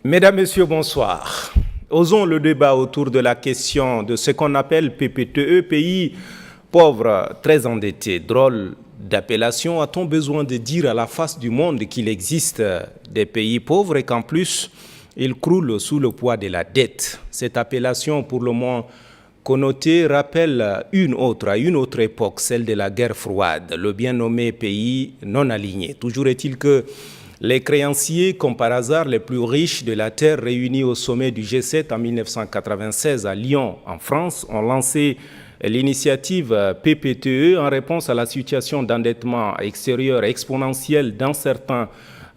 Mesdames, Messieurs, bonsoir. Osons le débat autour de la question de ce qu'on appelle PPTE, pays pauvres, très endettés. Drôle d'appellation. A-t-on besoin de dire à la face du monde qu'il existe des pays pauvres et qu'en plus, ils croulent sous le poids de la dette? Cette appellation, pour le moins connotée, rappelle à une autre époque, celle de la guerre froide, le bien nommé pays non aligné. Toujours est-il que les créanciers, comme par hasard, les plus riches de la Terre réunis au sommet du G7 en 1996 à Lyon, en France, ont lancé l'initiative PPTE en réponse à la situation d'endettement extérieur exponentielle dans certains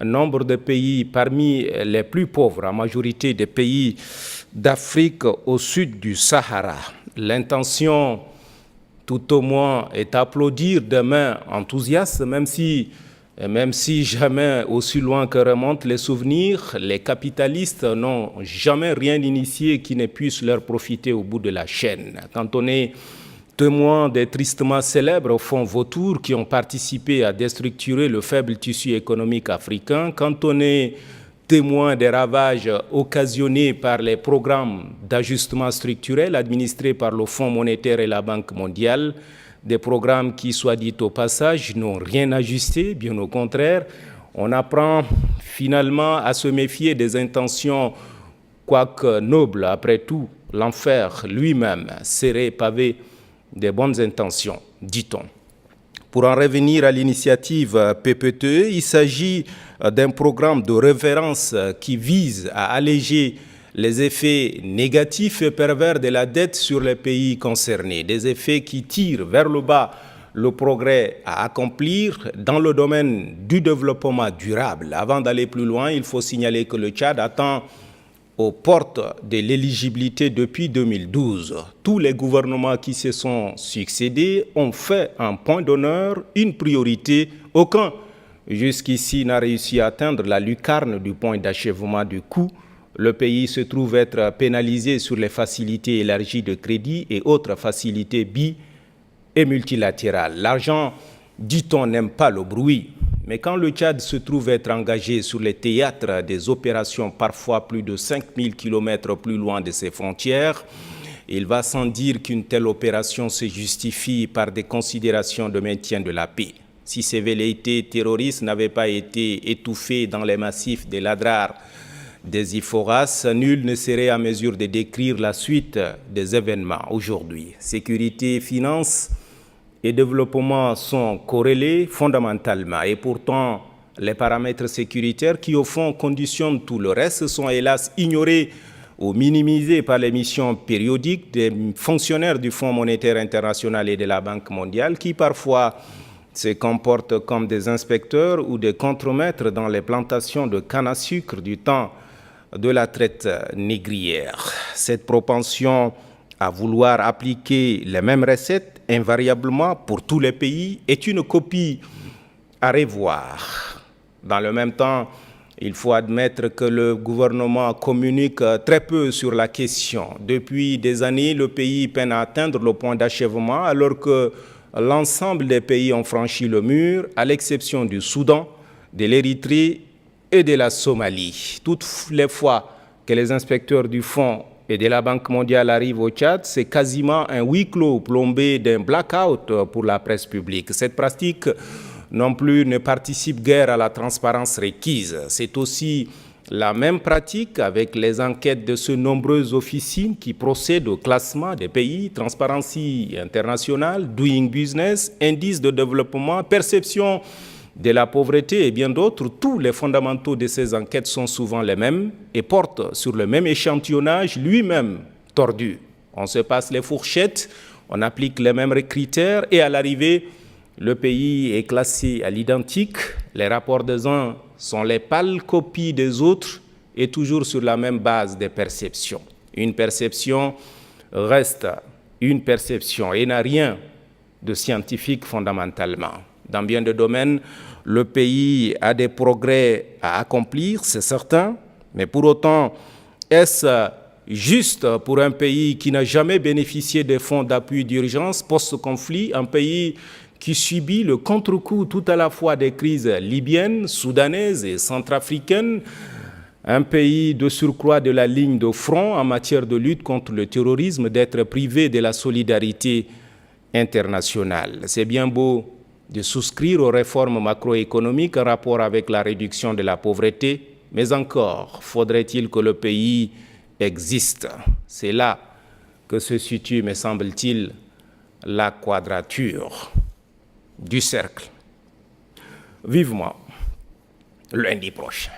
nombres de pays parmi les plus pauvres, en majorité des pays d'Afrique au sud du Sahara. L'intention, tout au moins, est d'applaudir de main enthousiaste, même si jamais, aussi loin que remontent les souvenirs, les capitalistes n'ont jamais rien initié qui ne puisse leur profiter au bout de la chaîne. Quand on est témoin des tristement célèbres fonds vautours qui ont participé à déstructurer le faible tissu économique africain, quand on est témoin des ravages occasionnés par les programmes d'ajustement structurel administrés par le Fonds monétaire et la Banque mondiale, des programmes qui, soit dit au passage, n'ont rien ajusté, bien au contraire. On apprend finalement à se méfier des intentions, quoique nobles. Après tout, l'enfer lui-même serait pavé des bonnes intentions, dit-on. Pour en revenir à l'initiative PPTE, il s'agit d'un programme de référence qui vise à alléger les effets négatifs et pervers de la dette sur les pays concernés, des effets qui tirent vers le bas le progrès à accomplir dans le domaine du développement durable. Avant d'aller plus loin, il faut signaler que le Tchad attend aux portes de l'éligibilité depuis 2012. Tous les gouvernements qui se sont succédés ont fait un point d'honneur, une priorité. Aucun, jusqu'ici, n'a réussi à atteindre la lucarne du point d'achèvement du coût. Le pays se trouve être pénalisé sur les facilités élargies de crédit et autres facilités bi- et multilatérales. L'argent, dit-on, n'aime pas le bruit. Mais quand le Tchad se trouve être engagé sur les théâtres des opérations parfois plus de 5000 km plus loin de ses frontières, il va sans dire qu'une telle opération se justifie par des considérations de maintien de la paix. Si ces velléités terroristes n'avaient pas été étouffées dans les massifs de l'Adrar, des Iforas, nul ne serait à mesure de décrire la suite des événements aujourd'hui. Sécurité, finances et développement sont corrélés fondamentalement et pourtant les paramètres sécuritaires qui au fond conditionnent tout le reste sont hélas ignorés ou minimisés par les missions périodiques des fonctionnaires du Fonds monétaire international et de la Banque mondiale qui parfois se comportent comme des inspecteurs ou des contremaîtres dans les plantations de canne à sucre du temps de la traite négrière. Cette propension à vouloir appliquer les mêmes recettes invariablement pour tous les pays est une copie à revoir. Dans le même temps, il faut admettre que le gouvernement communique très peu sur la question. Depuis des années, le pays peine à atteindre le point d'achèvement alors que l'ensemble des pays ont franchi le mur, à l'exception du Soudan, de l'Érythrée et de la Somalie. Toutes les fois que les inspecteurs du Fonds et de la Banque mondiale arrivent au Tchad, c'est quasiment un huis clos plombé d'un blackout pour la presse publique. Cette pratique non plus ne participe guère à la transparence requise. C'est aussi la même pratique avec les enquêtes de ces nombreuses officines qui procèdent au classement des pays, Transparency International, Doing Business, Indice de développement, perception de la pauvreté et bien d'autres. Tous les fondamentaux de ces enquêtes sont souvent les mêmes et portent sur le même échantillonnage lui-même tordu. On se passe les fourchettes, on applique les mêmes critères et à l'arrivée, le pays est classé à l'identique. Les rapports des uns sont les pâles copies des autres et toujours sur la même base des perceptions. Une perception reste une perception et n'a rien de scientifique fondamentalement. Dans bien de domaines, le pays a des progrès à accomplir, c'est certain, mais pour autant, est-ce juste pour un pays qui n'a jamais bénéficié des fonds d'appui d'urgence post-conflit, un pays qui subit le contre-coup tout à la fois des crises libyennes, soudanaises et centrafricaines, un pays de surcroît de la ligne de front en matière de lutte contre le terrorisme, d'être privé de la solidarité internationale. C'est bien beau de souscrire aux réformes macroéconomiques en rapport avec la réduction de la pauvreté, mais encore faudrait-il que le pays existe. C'est là que se situe, me semble-t-il, la quadrature du cercle. Vivement lundi prochain.